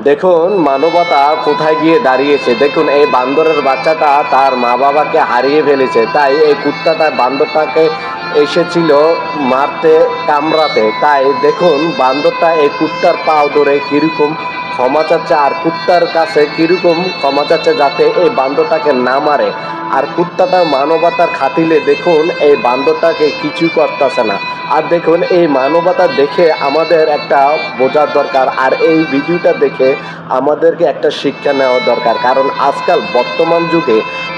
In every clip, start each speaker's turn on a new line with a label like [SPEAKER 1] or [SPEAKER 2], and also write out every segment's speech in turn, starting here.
[SPEAKER 1] দেখুন মানবতা কোথায় গিয়ে দাঁড়িয়েছে। দেখুন এই বান্দরের বাচ্চাটা তার মা বাবাকে হারিয়ে ফেলেছে, তাই এই কুত্তাটা বান্দরটাকে এসেছিল মারতে, কামড়াতে। তাই দেখুন বান্দরটা এই কুত্তার পাও ধরে কীরকম ক্ষমা চাচ্ছে, আর কুত্তার কাছে কীরকম ক্ষমা চাচ্ছে যাতে এই বান্দরটাকে না মারে। আর কুত্তাটা মানবতার খাতিলে দেখুন এই বান্দরটাকে কিছু করতেছে না। আর দেখুন এই মানবতা দেখে আমাদের একটা বোঝার দরকার, আর এই ভিডিওটা দেখে আমাদেরকে একটা শিক্ষা নেওয়া দরকার। কারণ আজকাল বর্তমান যুগে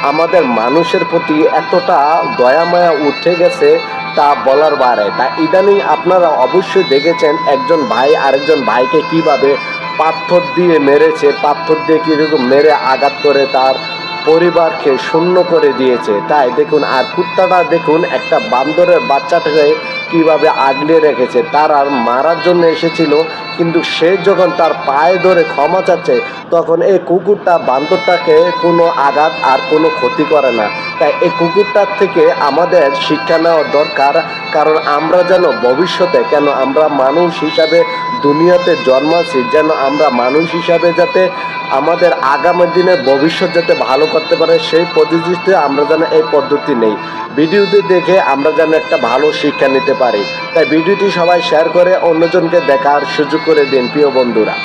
[SPEAKER 1] আমাদের মানুষের প্রতি এতটা দয়া মায়া উঠে গেছে তা বলার বাইরে। তা ইদানিং আপনারা অবশ্যই দেখেছেন একজন ভাই আরেকজন ভাইকে কিভাবে পাথর দিয়ে মেরেছে, পাথর দিয়ে কীরকম মেরে আঘাত করে তার পরিবারকে শূন্য করে দিয়েছে। তাই দেখুন, আর কুত্তাটা দেখুন একটা বান্দরের বাচ্চাটাকে কিভাবে আগলে রেখেছে। তার আর মারার জন্য এসেছিল, কিন্তু সে যখন তার পায়ে ধরে ক্ষমা চাচ্ছে তখন এই কুকুরটা বান্দরটাকে কোনো আঘাত আর কোনো ক্ষতি করে না। তাই এই কুকুরটার থেকে আমাদের শিক্ষা নেওয়া দরকার। কারণ আমরা যেন ভবিষ্যতে, কেন আমরা মানুষ হিসাবে দুনিয়াতে জন্মাচ্ছি, যেন আমরা মানুষ হিসাবে যাতে আমাদের আগামী দিনের ভবিষ্যৎ যাতে ভালো করতে পারে সেই পদ্ধতিতে আমরা যেন এই পদ্ধতি নেই। ভিডিওটি দেখে আমরা যেন একটা ভালো শিক্ষা নিতে পারি। তাই ভিডিওটি সবাই শেয়ার করে অন্যজনকে দেখার সুযোগ করে দিন প্রিয় বন্ধুরা।